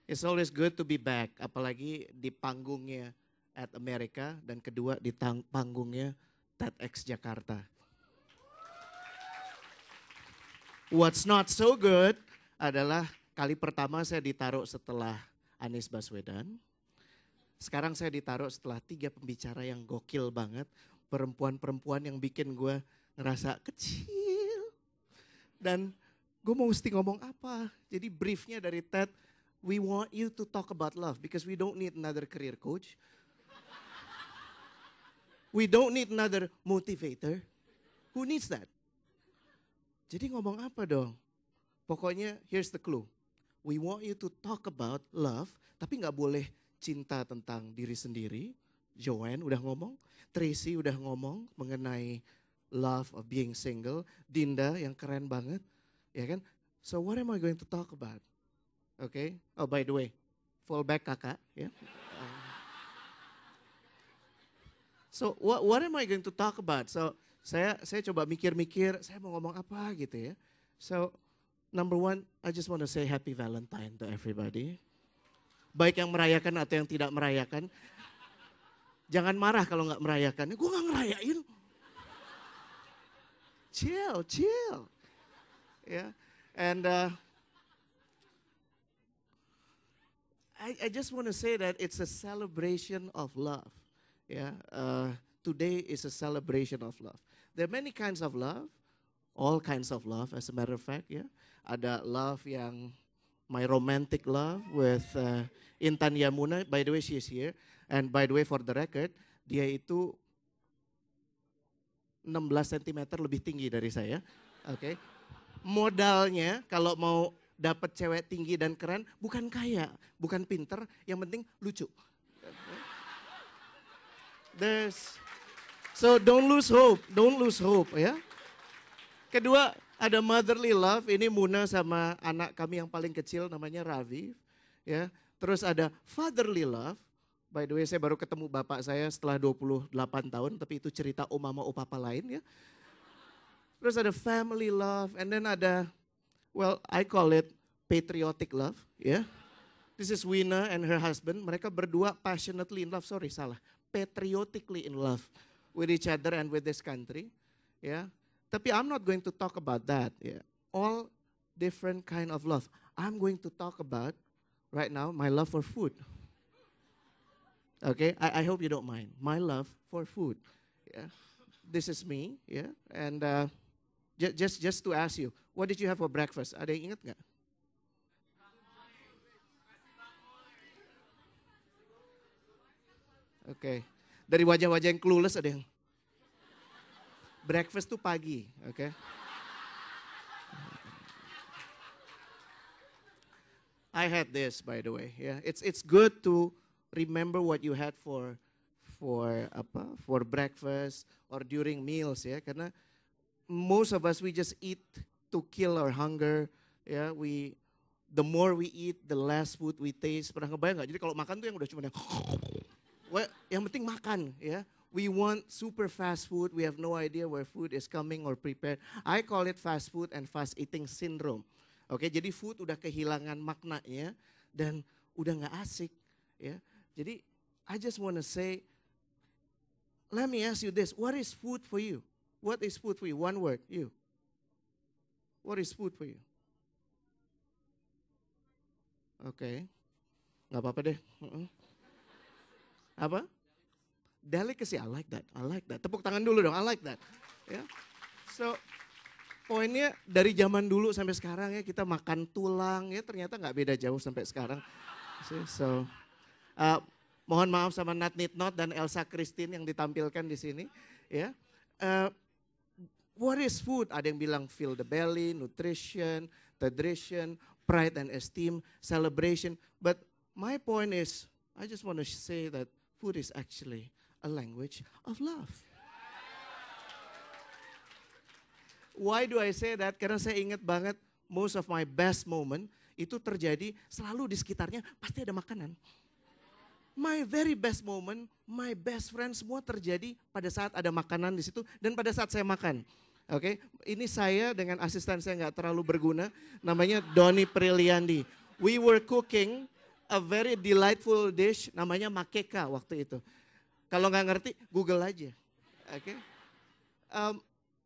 It's always good to be back, apalagi di panggungnya at America dan kedua di panggungnya TEDx Jakarta. What's not so good adalah kali pertama saya ditaruh setelah Anies Baswedan. Sekarang saya ditaruh setelah 3 pembicara yang gokil banget. Perempuan-perempuan yang bikin gue ngerasa kecil. Dan gue mau mesti ngomong apa. Jadi briefnya dari TED, we want you to talk about love because we don't need another career coach. We don't need another motivator. Who needs that? Jadi ngomong apa dong? Pokoknya here's the clue. We want you to talk about love, tapi gak boleh cinta tentang diri sendiri. Joanne udah ngomong, Tracy udah ngomong mengenai love of being single. Dinda yang keren banget, ya kan? So what am I going to talk about? Okay. Oh by the way, fall back kakak, ya. So what am I going to talk about? So saya coba mikir-mikir, saya mau ngomong apa gitu ya. So number one, I just want to say happy Valentine to everybody. Baik yang merayakan atau yang tidak merayakan. Jangan marah kalau nggak merayakan. Gue nggak ngerayain. Chill. Yeah. And I just want to say that it's a celebration of love. Yeah. Today is a celebration of love. There are many kinds of love, all kinds of love as a matter of fact. Yeah. Ada love yang my romantic love with Intan Yamuna. By the way, she is here. And by the way, for the record, dia itu 16 cm lebih tinggi dari saya. Oke. Okay. Modalnya kalau mau dapat cewek tinggi dan keren, bukan kaya, bukan pinter, yang penting lucu. So don't lose hope ya. Kedua, ada motherly love, ini Muna sama anak kami yang paling kecil namanya Ravi. Ya. Terus ada fatherly love, by the way saya baru ketemu bapak saya setelah 28 tahun, tapi itu cerita oma sama opapa lain ya. Terus ada family love, and then ada, well I call it patriotic love ya. This is Wina and her husband, mereka berdua passionately in love, patriotically in love with each other and with this country. Ya. Tapi I'm not going to talk about that. Yeah. All different kind of love. I'm going to talk about right now my love for food. Okay, I hope you don't mind. My love for food. Yeah. This is me. Yeah. And just to ask you, what did you have for breakfast? Ada yang ingat nggak? Okay. Dari wajah-wajah yang clueless ada yang breakfast tuh pagi, oke? Okay? I had this, by the way. Yeah, it's good to remember what you had for breakfast or during meals, ya. Karena most of us we just eat to kill our hunger. Ya, the more we eat, the less food we taste. Pernah ngebayang nggak? Jadi kalau makan tuh yang udah cuma yang penting makan, ya. We want super fast food. We have no idea where food is coming or prepared. I call it fast food and fast eating syndrome. Oke, jadi food udah kehilangan maknanya dan udah nggak asik. Ya, jadi I just want to say, let me ask you this: what is food for you? What is food for you? One word, you. What is food for you? Oke, nggak apa-apa deh. Apa? Delicacy, I like that. Tepuk tangan dulu dong, I like that. Ya. So, poinnya dari zaman dulu sampai sekarang ya kita makan tulang ya ternyata nggak beda jauh sampai sekarang. So, mohon maaf sama Nat Nitnot dan Elsa Christine yang ditampilkan di sini. Ya, what is food? Ada yang bilang fill the belly, nutrition, hydration, pride and esteem, celebration. But my point is, I just want to say that food is actually a language of love. Why do I say that? Karena saya ingat banget most of my best moment itu terjadi selalu di sekitarnya pasti ada makanan. My very best moment, my best friend semua terjadi pada saat ada makanan di situ dan pada saat saya makan. Oke, ini saya dengan asisten saya nggak terlalu berguna, namanya Doni Priliandi. We were cooking a very delightful dish, namanya makeka waktu itu. Kalau nggak ngerti, Google aja. Oke,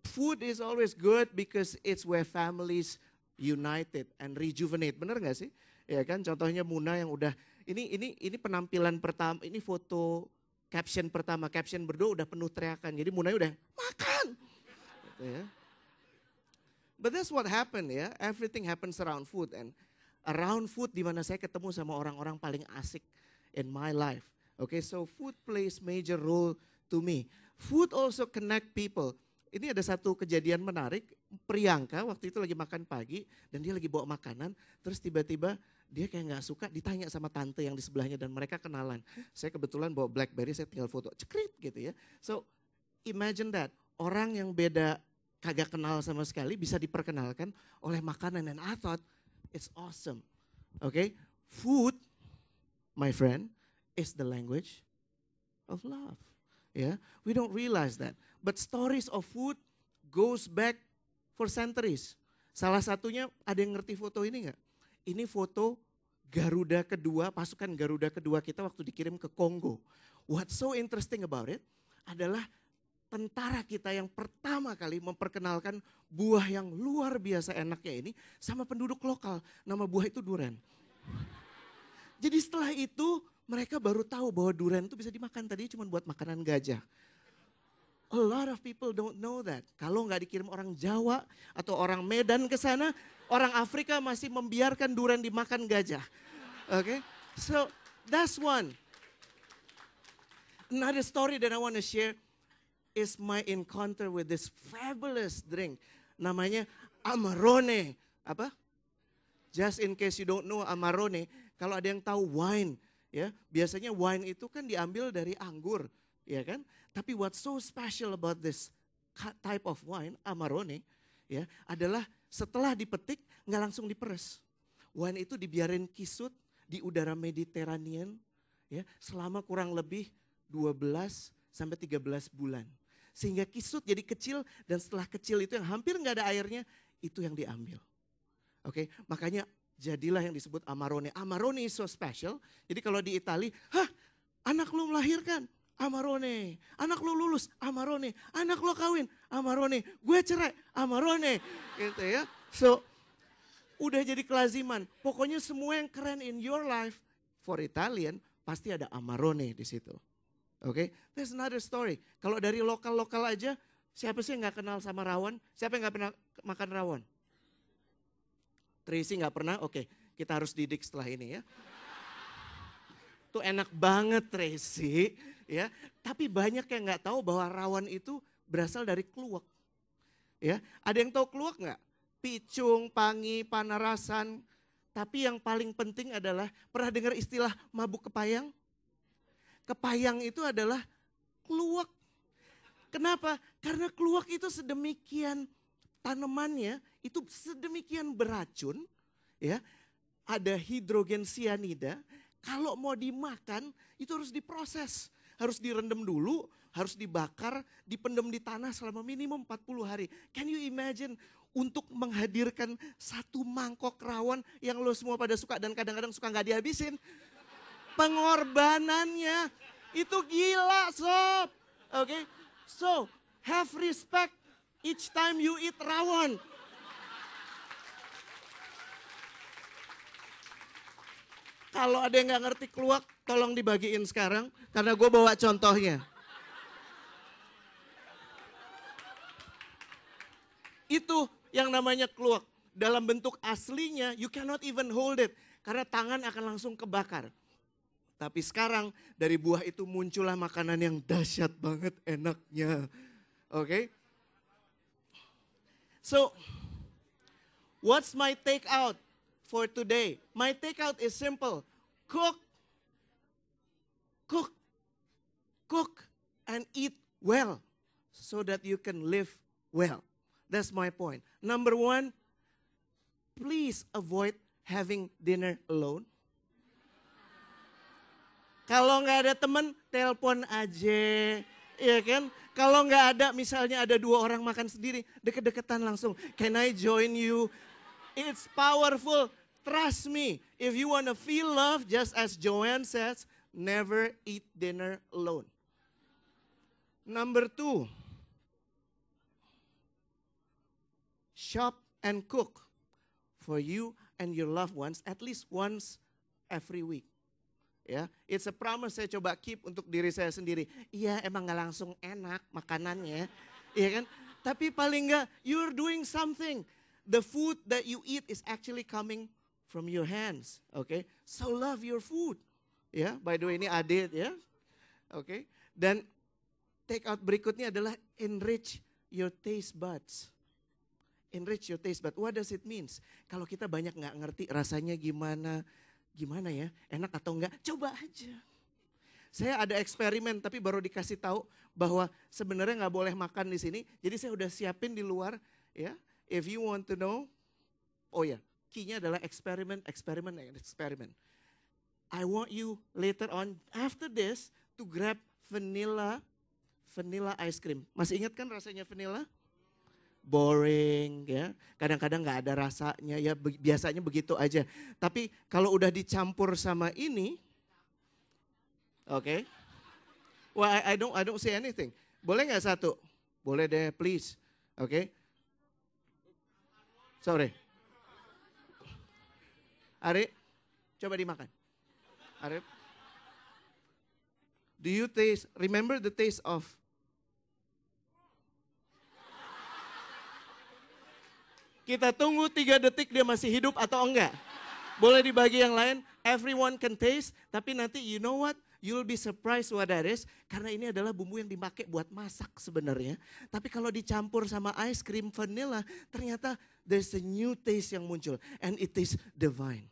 food is always good because it's where families united and rejuvenate. Bener nggak sih? Ya kan, contohnya Muna yang udah ini penampilan pertama, ini foto caption pertama, caption berdua udah penuh teriakan. Jadi Muna udah makan. Gitu ya. But that's what happened ya. Everything happens around food and around food di mana saya ketemu sama orang-orang paling asik in my life. Okay, so food plays major role to me. Food also connect people. Ini ada satu kejadian menarik. Priyanka waktu itu lagi makan pagi dan dia lagi bawa makanan. Terus tiba-tiba dia kayak nggak suka ditanya sama tante yang di sebelahnya dan mereka kenalan. Saya kebetulan bawa BlackBerry, saya tinggal foto cekrit gitu ya. So imagine that, orang yang beda kagak kenal sama sekali bisa diperkenalkan oleh makanan and I thought it's awesome. Okay, food, my friend, is the language of love. Yeah, we don't realize that. But stories of food goes back for centuries. Salah satunya ada yang ngerti foto ini nggak? Ini foto Garuda kedua, pasukan Garuda kedua kita waktu dikirim ke Kongo. What's so interesting about it adalah tentara kita yang pertama kali memperkenalkan buah yang luar biasa enaknya ini sama penduduk lokal. Nama buah itu durian. Jadi setelah itu mereka baru tahu bahwa durian itu bisa dimakan, tadi cuma buat makanan gajah. A lot of people don't know that. Kalau nggak dikirim orang Jawa atau orang Medan ke sana, orang Afrika masih membiarkan durian dimakan gajah. Okay, so that's one. Another story that I want to share is my encounter with this fabulous drink. Namanya Amarone. Apa? Just in case you don't know Amarone, kalau ada yang tahu wine, ya biasanya wine itu kan diambil dari anggur, ya kan? Tapi what's so special about this type of wine, Amarone, ya adalah setelah dipetik nggak langsung diperes. Wine itu dibiarin kisut di udara Mediterranean, ya selama kurang lebih 12 sampai 13 bulan. Sehingga kisut jadi kecil dan setelah kecil itu yang hampir nggak ada airnya, itu yang diambil. Oke, makanya jadilah yang disebut Amarone. Amarone is so special. Jadi kalau di Itali, anak lu melahirkan, Amarone. Anak lu lulus, Amarone. Anak lu kawin, Amarone. Gue cerai, Amarone. Gitu ya. So, udah jadi kelaziman. Pokoknya semua yang keren in your life, for Italian, pasti ada Amarone di situ. Oke, there's another story. Kalau dari lokal-lokal aja, siapa sih yang gak kenal sama rawon? Siapa yang gak pernah makan rawon? Tracy nggak pernah, oke, kita harus didik setelah ini ya. Tuh enak banget Tracy, ya. Tapi banyak yang nggak tahu bahwa rawon itu berasal dari kluwek. Ya, ada yang tahu kluwek nggak? Picung, pangi, panarasan. Tapi yang paling penting adalah pernah dengar istilah mabuk kepayang? Kepayang itu adalah kluwek. Kenapa? Karena kluwek itu sedemikian tanamannya itu sedemikian beracun, ya, ada hidrogen sianida. Kalau mau dimakan itu harus diproses, harus direndam dulu, harus dibakar, dipendam di tanah selama minimum 40 hari. Can you imagine untuk menghadirkan satu mangkok rawon yang lo semua pada suka dan kadang-kadang suka nggak dihabisin? Pengorbanannya itu gila sob, oke? So have respect each time you eat rawon. Kalau ada yang gak ngerti kluwek, tolong dibagiin sekarang. Karena gue bawa contohnya. Itu yang namanya kluwek. Dalam bentuk aslinya, you cannot even hold it. Karena tangan akan langsung kebakar. Tapi sekarang dari buah itu muncullah makanan yang dahsyat banget enaknya. Oke? So, what's my take out for today? My take out is simple. Cook, cook, cook and eat well so that you can live well. That's my point. Number one, please avoid having dinner alone. Kalau nggak ada teman, telepon aja, Iya kan? Kalau nggak ada, misalnya ada 2 orang makan sendiri, deket-deketan langsung. Can I join you? It's powerful. Trust me. If you want to feel love, just as Joanne says, never eat dinner alone. Number 2, shop and cook for you and your loved ones at least once every week. Ya, it's a promise saya coba keep untuk diri saya sendiri. Iya, emang nggak langsung enak makanannya, iya kan? Tapi paling nggak, you're doing something. The food that you eat is actually coming from your hands, okay? So love your food, ya. By the way, ini Adit, ya, oke. Dan take out berikutnya adalah enrich your taste buds. Enrich your taste buds. What does it means? Kalau kita banyak nggak ngerti rasanya gimana ya, enak atau enggak, coba aja. Saya ada eksperimen tapi baru dikasih tahu bahwa sebenarnya nggak boleh makan di sini. Jadi saya udah siapin di luar, ya. If you want to know, oh ya, key-nya adalah eksperimen. I want you later on after this to grab vanilla ice cream. Masih ingat kan rasanya vanilla? Boring, ya, kadang-kadang nggak ada rasanya, ya biasanya begitu aja. Tapi kalau udah dicampur sama ini, oke. Well, I don't say anything. Boleh nggak satu? Boleh deh, please. Oke. Sorry. Ari, coba dimakan. Ari, do you taste? Remember the taste of? Kita tunggu 3 detik dia masih hidup atau enggak. Boleh dibagi yang lain, everyone can taste, tapi nanti you know what? You'll be surprised what that is, karena ini adalah bumbu yang dipakai buat masak sebenarnya. Tapi kalau dicampur sama ice cream vanilla, ternyata there's a new taste yang muncul, and it is divine.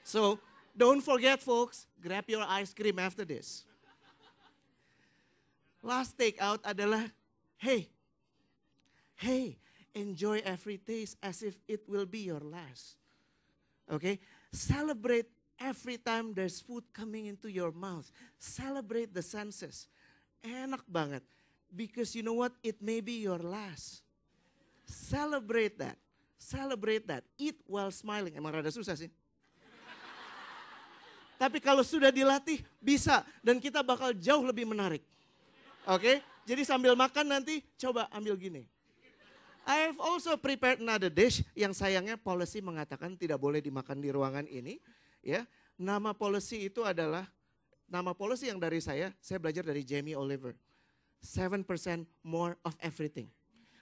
So, don't forget folks, grab your ice cream after this. Last take out adalah, hey, enjoy every taste as if it will be your last. Okay? Celebrate every time there's food coming into your mouth. Celebrate the senses. Enak banget. Because you know what? It may be your last. Celebrate that. Celebrate that. Eat while smiling. Emang rada susah sih. Tapi kalau sudah dilatih, bisa. Dan kita bakal jauh lebih menarik. Oke? Jadi sambil makan nanti, coba ambil gini. I have also prepared another dish yang sayangnya policy mengatakan tidak boleh dimakan di ruangan ini. Ya, nama policy itu adalah, nama policy yang dari saya belajar dari Jamie Oliver. 7% more of everything.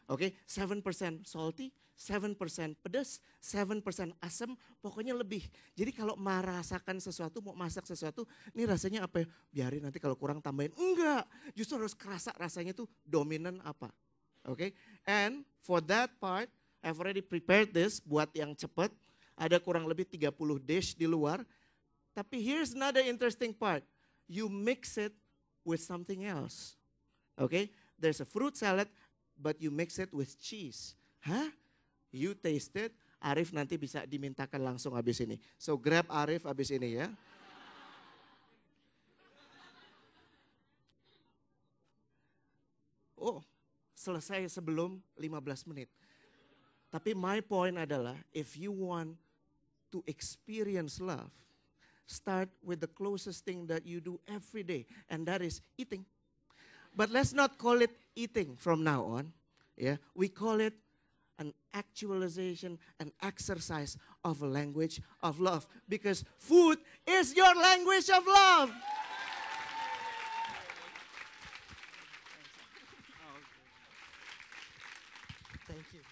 Oke, 7% salty, 7% pedas, 7% asam, pokoknya lebih. Jadi kalau merasakan sesuatu, mau masak sesuatu, ini rasanya apa ya? Biarin nanti kalau kurang tambahin. Enggak, justru harus kerasa rasanya tuh dominan apa. Okay, and for that part, I've already prepared this buat yang cepat. Ada kurang lebih 30 dish di luar. Tapi here's another interesting part. You mix it with something else. Okay, there's a fruit salad, but you mix it with cheese. Hah? You taste it. Arif nanti bisa dimintakan langsung habis ini. So grab Arif habis ini ya. Oh, selesai sebelum 15 menit. Tapi my point adalah, if you want to experience love, start with the closest thing that you do every day, and that is eating. But let's not call it eating from now on. Yeah, we call it an actualization, an exercise of a language of love. Because food is your language of love. Thank you.